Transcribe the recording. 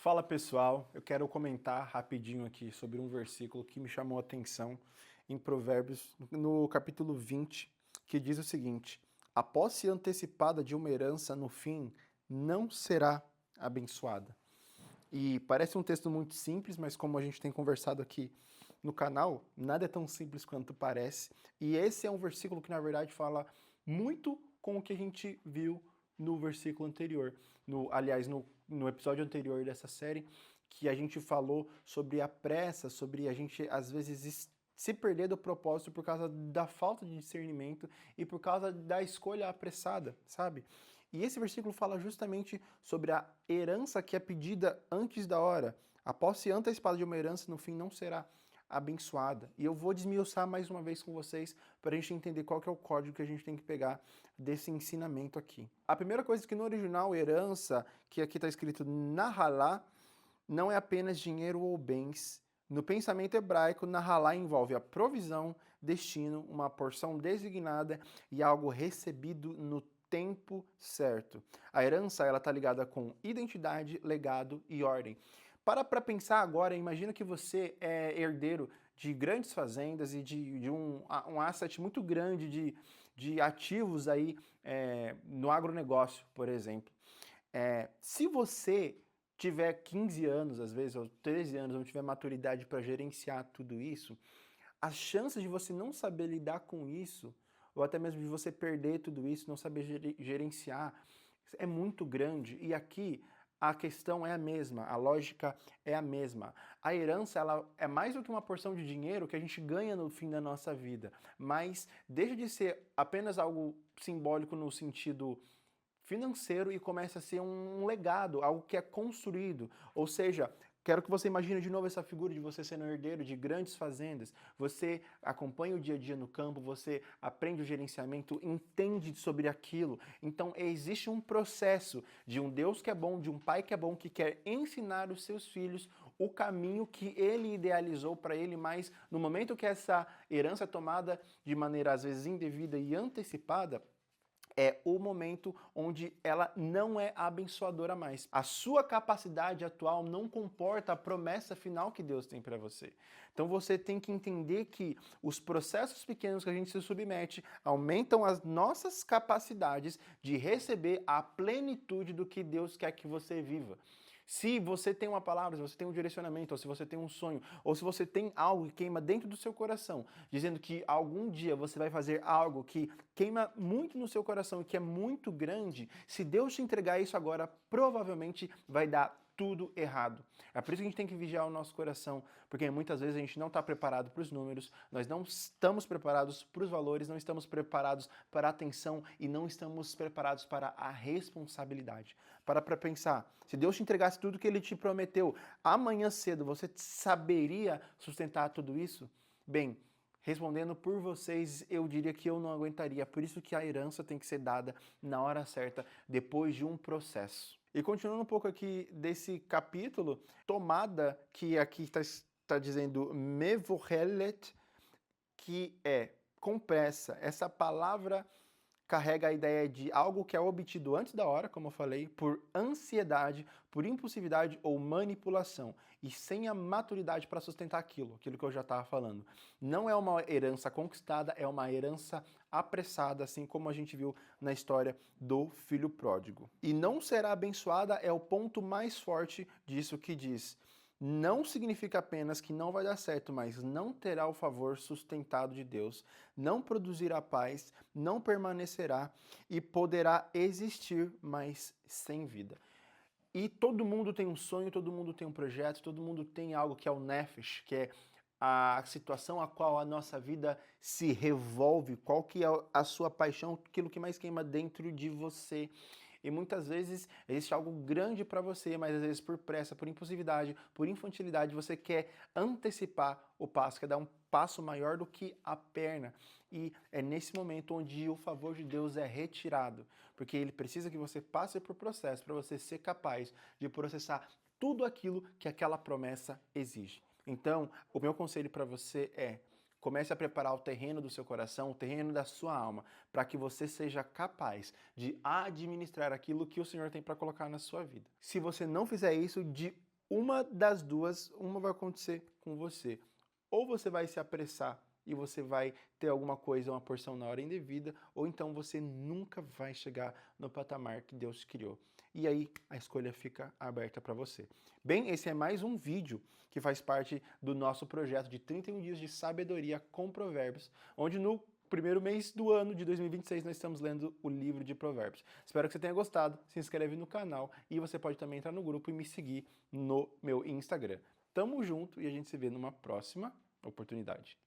Fala pessoal, eu quero comentar rapidinho aqui sobre um versículo que me chamou a atenção em Provérbios, no capítulo 20, que diz o seguinte: a posse antecipada de uma herança no fim não será abençoada. E parece um texto muito simples, mas como a gente tem conversado aqui no canal, nada é tão simples quanto parece. E esse é um versículo que, na verdade, fala muito com o que a gente viu no versículo anterior. Aliás, no episódio anterior dessa série, que a gente falou sobre a pressa, sobre a gente, às vezes, se perder do propósito por causa da falta de discernimento e por causa da escolha apressada, sabe? E esse versículo fala justamente sobre a herança que é pedida antes da hora. A posse antecipada de uma herança, no fim, não será abençoada. E eu vou desmiuçar mais uma vez com vocês para a gente entender qual que é o código que a gente tem que pegar desse ensinamento aqui. A primeira coisa é que no original, herança, que aqui está escrito nahalá, não é apenas dinheiro ou bens. No pensamento hebraico, nahalá envolve a provisão, destino, uma porção designada e algo recebido no tempo certo. A herança ela está ligada com identidade, legado e ordem. Para pensar agora, imagina que você é herdeiro de grandes fazendas e de um asset muito grande de ativos aí no agronegócio, por exemplo. Se você tiver 15 anos, às vezes, ou 13 anos, não tiver maturidade para gerenciar tudo isso, as chances de você não saber lidar com isso, ou até mesmo de você perder tudo isso, não saber gerenciar, é muito grande. E aqui a questão é a mesma, a lógica é a mesma. A herança ela é mais do que uma porção de dinheiro que a gente ganha no fim da nossa vida, mas deixa de ser apenas algo simbólico no sentido financeiro e começa a ser um legado, algo que é construído. Ou seja, quero que você imagine de novo essa figura de você sendo herdeiro de grandes fazendas. Você acompanha o dia a dia no campo, você aprende o gerenciamento, entende sobre aquilo. Então existe um processo de um Deus que é bom, de um pai que é bom, que quer ensinar os seus filhos o caminho que ele idealizou para ele, mas no momento que essa herança é tomada de maneira às vezes indevida e antecipada, é o momento onde ela não é abençoadora mais. A sua capacidade atual não comporta a promessa final que Deus tem para você. Então você tem que entender que os processos pequenos que a gente se submete aumentam as nossas capacidades de receber a plenitude do que Deus quer que você viva. Se você tem uma palavra, se você tem um direcionamento, ou se você tem um sonho, ou se você tem algo que queima dentro do seu coração, dizendo que algum dia você vai fazer algo que queima muito no seu coração e que é muito grande, se Deus te entregar isso agora, provavelmente vai dar tudo errado. É por isso que a gente tem que vigiar o nosso coração, porque muitas vezes a gente não está preparado para os números, nós não estamos preparados para os valores, não estamos preparados para a atenção e não estamos preparados para a responsabilidade. Para pensar, se Deus te entregasse tudo que Ele te prometeu, amanhã cedo você saberia sustentar tudo isso? Bem, respondendo por vocês, eu diria que eu não aguentaria. Por isso que a herança tem que ser dada na hora certa, depois de um processo. E continuando um pouco aqui desse capítulo, tomada, que aqui está dizendo mevohelet, que é com pressa. Essa palavra carrega a ideia de algo que é obtido antes da hora, como eu falei, por ansiedade, por impulsividade ou manipulação, e sem a maturidade para sustentar aquilo que eu já estava falando. Não é uma herança conquistada, é uma herança apressada, assim como a gente viu na história do filho pródigo. E não será abençoada é o ponto mais forte disso que diz: não significa apenas que não vai dar certo, mas não terá o favor sustentado de Deus, não produzirá paz, não permanecerá e poderá existir, mas sem vida. E todo mundo tem um sonho, todo mundo tem um projeto, todo mundo tem algo que é o nefesh, que é a situação a qual a nossa vida se revolve, qual que é a sua paixão, aquilo que mais queima dentro de você. E muitas vezes existe algo grande para você, mas às vezes por pressa, por impulsividade, por infantilidade, você quer antecipar o passo, quer dar um passo maior do que a perna. E é nesse momento onde o favor de Deus é retirado, porque ele precisa que você passe por processo para você ser capaz de processar tudo aquilo que aquela promessa exige. Então, o meu conselho para você é: comece a preparar o terreno do seu coração, o terreno da sua alma, para que você seja capaz de administrar aquilo que o Senhor tem para colocar na sua vida. Se você não fizer isso, de uma das duas, uma vai acontecer com você. Ou você vai se apressar e você vai ter alguma coisa, uma porção na hora indevida, ou então você nunca vai chegar no patamar que Deus criou. E aí a escolha fica aberta para você. Bem, esse é mais um vídeo que faz parte do nosso projeto de 31 dias de sabedoria com provérbios, onde no primeiro mês do ano de 2026 nós estamos lendo o livro de Provérbios. Espero que você tenha gostado, se inscreve no canal e você pode também entrar no grupo e me seguir no meu Instagram. Tamo junto e a gente se vê numa próxima oportunidade.